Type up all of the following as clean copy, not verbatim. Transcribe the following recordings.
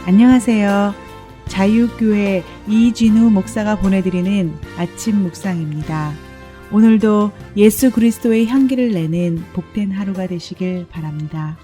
안녕하세요. 자유교회 이진우 목사가 보내드리는 아침 묵상입니다. 오늘도 예수 그리스도의 향기를 내는 복된 하루가 되시길 바랍니다.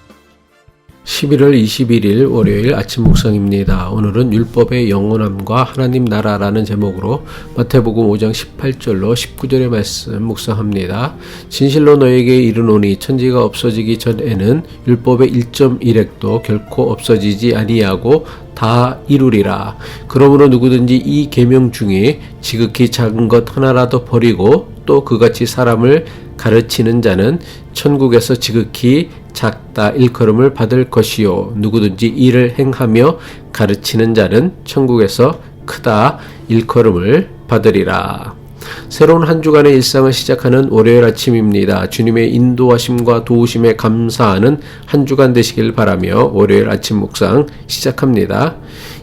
11월 21일 월요일 아침 묵상입니다. 오늘은 율법의 영원함과 하나님 나라라는 제목으로 마태복음 5장 18절로 19절의 말씀 묵상합니다. 진실로 너에게 이르노니 천지가 없어지기 전에는 율법의 1.1획도 결코 없어지지 아니하고 다 이루리라. 그러므로 누구든지 이 계명 중에 지극히 작은 것 하나라도 버리고 또 그같이 사람을 가르치는 자는 천국에서 지극히 작다 일컬음을 받을 것이요 누구든지 이를 행하며 가르치는 자는 천국에서 크다 일컬음을 받으리라. 새로운 한 주간의 일상을 시작하는 월요일 아침입니다. 주님의 인도하심과 도우심에 감사하는 한 주간 되시길 바라며 월요일 아침 묵상 시작합니다.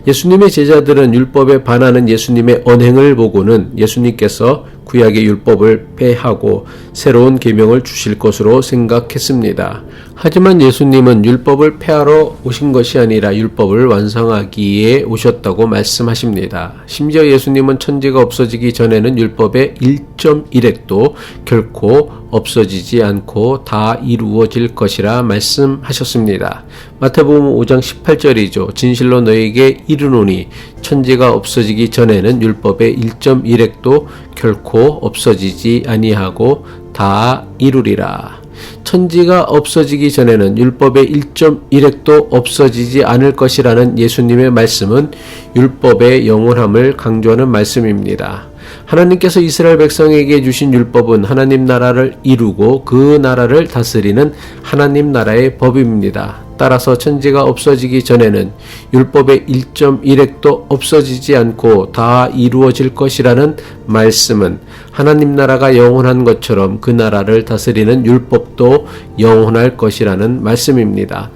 예수님의 제자들은 율법에 반하는 예수님의 언행을 보고는 예수님께서 구약의 율법을 폐하고 새로운 계명을 주실 것으로 생각했습니다. 하지만 예수님은 율법을 폐하러 오신 것이 아니라 율법을 완성하기에 오셨다고 말씀하십니다. 심지어 예수님은 천지가 없어지기 전에는 율법의 1.1획도 결코 없어지지 않고 다 이루어질 것이라 말씀하셨습니다. 마태복음 5장 18절이죠. 진실로 너에게 이르노니 천지가 없어지기 전에는 율법의 1.1획도 결코 없어지지 아니하고 다 이루리라. 천지가 없어지기 전에는 율법의 1.1획도 없어지지 않을 것이라는 예수님의 말씀은 율법의 영원함을 강조하는 말씀입니다. 하나님께서 이스라엘 백성에게 주신 율법은 하나님 나라를 이루고 그 나라를 다스리는 하나님 나라의 법입니다. 따라서 천지가 없어지기 전에는 율법의 1.1획도 없어지지 않고 다 이루어질 것이라는 말씀은 하나님 나라가 영원한 것처럼 그 나라를 다스리는 율법도 영원할 것이라는 말씀입니다.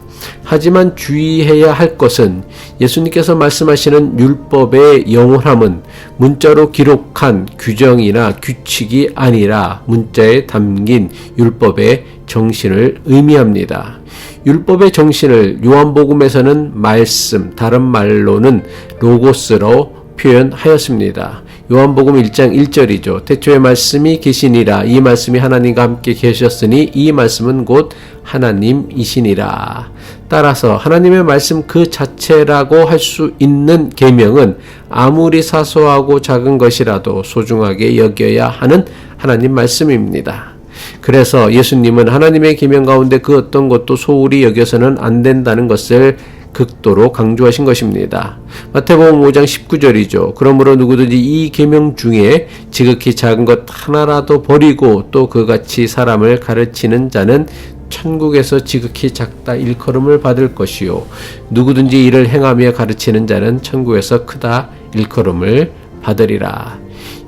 하지만 주의해야 할 것은 예수님께서 말씀하시는 율법의 영원함은 문자로 기록한 규정이나 규칙이 아니라 문자에 담긴 율법의 정신을 의미합니다. 율법의 정신을 요한복음에서는 말씀, 다른 말로는 로고스로 표현하였습니다. 요한복음 1장 1절이죠. 태초에 말씀이 계시니라. 이 말씀이 하나님과 함께 계셨으니 이 말씀은 곧 하나님이시니라. 따라서 하나님의 말씀 그 자체라고 할 수 있는 계명은 아무리 사소하고 작은 것이라도 소중하게 여겨야 하는 하나님 말씀입니다. 그래서 예수님은 하나님의 계명 가운데 그 어떤 것도 소홀히 여겨서는 안 된다는 것을 극도로 강조하신 것입니다. 마태복음 5장 19절이죠. 그러므로 누구든지 이 계명 중에 지극히 작은 것 하나라도 버리고 또 그같이 사람을 가르치는 자는 천국에서 지극히 작다 일컬음을 받을 것이요 누구든지 이를 행하며 가르치는 자는 천국에서 크다 일컬음을 받으리라.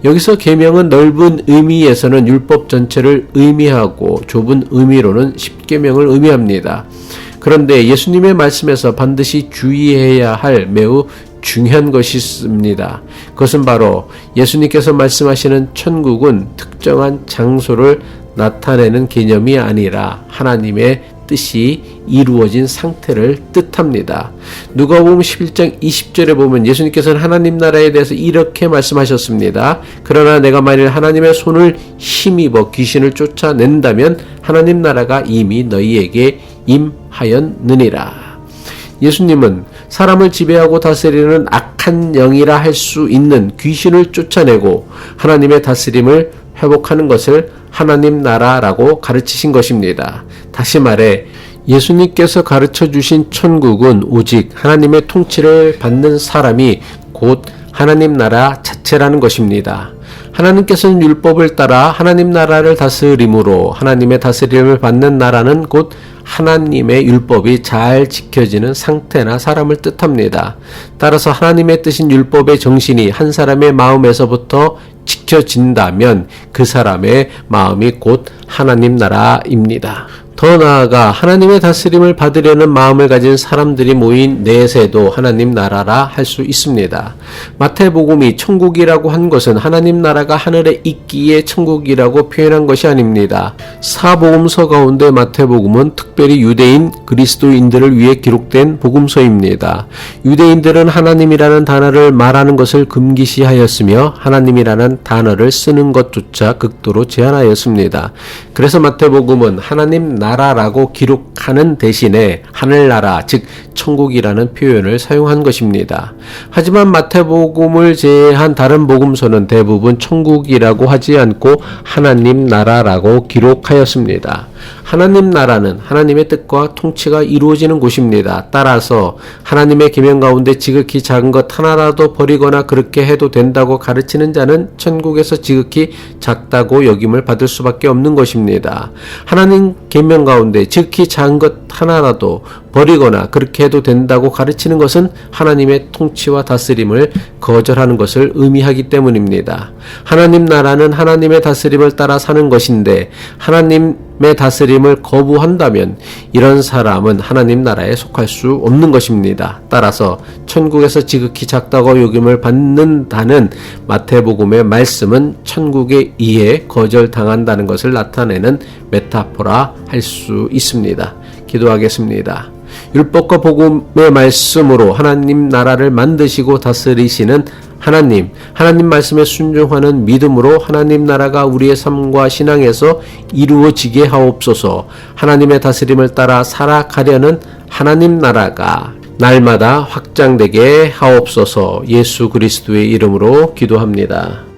여기서 계명은 넓은 의미에서는 율법 전체를 의미하고 좁은 의미로는 십계명을 의미합니다. 그런데 예수님의 말씀에서 반드시 주의해야 할 매우 중요한 것이 있습니다. 그것은 바로 예수님께서 말씀하시는 천국은 특정한 장소를 나타내는 개념이 아니라 하나님의 뜻이 이루어진 상태를 뜻합니다. 누가복음 11장 20절에 보면 예수님께서는 하나님 나라에 대해서 이렇게 말씀하셨습니다. 그러나 내가 만일 하나님의 손을 힘입어 귀신을 쫓아낸다면 하나님 나라가 이미 너희에게 임하였느니라. 예수님은 사람을 지배하고 다스리는 악한 영이라 할 수 있는 귀신을 쫓아내고 하나님의 다스림을 회복하는 것을 하나님 나라라고 가르치신 것입니다. 다시 말해 예수님께서 가르쳐 주신 천국은 오직 하나님의 통치를 받는 사람이 곧 하나님 나라 자체라는 것입니다. 하나님께서는 율법을 따라 하나님 나라를 다스림으로 하나님의 다스림을 받는 나라는 곧 하나님의 율법이 잘 지켜지는 상태나 사람을 뜻합니다. 따라서 하나님의 뜻인 율법의 정신이 한 사람의 마음에서부터 지켜진다면 그 사람의 마음이 곧 하나님 나라입니다. 더 나아가 하나님의 다스림을 받으려는 마음을 가진 사람들이 모인 넷에도 하나님 나라라 할 수 있습니다. 마태복음이 천국이라고 한 것은 하나님 나라가 하늘에 있기에 천국이라고 표현한 것이 아닙니다. 사복음서 가운데 마태복음은 특별히 유대인 그리스도인들을 위해 기록된 복음서입니다. 유대인들은 하나님이라는 단어를 말하는 것을 금기시하였으며 하나님이라는 단어를 쓰는 것조차 극도로 제한하였습니다. 그래서 마태복음은 하나님 나라라고 기록하는 대신에 하늘나라, 즉 천국이라는 표현을 사용한 것입니다. 하지만 마태복음을 제외한 다른 복음서는 대부분 천국이라고 하지 않고 하나님 나라라고 기록하였습니다. 하나님 나라는 하나님의 뜻과 통치가 이루어지는 곳입니다. 따라서 하나님의 계명 가운데 지극히 작은 것 하나라도 버리거나 그렇게 해도 된다고 가르치는 자는 천국에서 지극히 작다고 여김을 받을 수밖에 없는 것입니다. 하나님 계명 가운데 지극히 작은 것 하나라도 버리거나 그렇게 해도 된다고 가르치는 것은 하나님의 통치와 다스림을 거절하는 것을 의미하기 때문입니다. 하나님 나라는 하나님의 다스림을 따라 사는 것인데 하나님의 다스림을 거부한다면 이런 사람은 하나님 나라에 속할 수 없는 것입니다. 따라서 천국에서 지극히 작다고 여김을 받는다는 마태복음의 말씀은 천국에 의해 거절당한다는 것을 나타내는 메타포라 할 수 있습니다. 기도하겠습니다. 율법과 복음의 말씀으로 하나님 나라를 만드시고 다스리시는 하나님 말씀에 순종하는 믿음으로 하나님 나라가 우리의 삶과 신앙에서 이루어지게 하옵소서. 하나님의 다스림을 따라 살아가려는 하나님 나라가 날마다 확장되게 하옵소서. 예수 그리스도의 이름으로 기도합니다.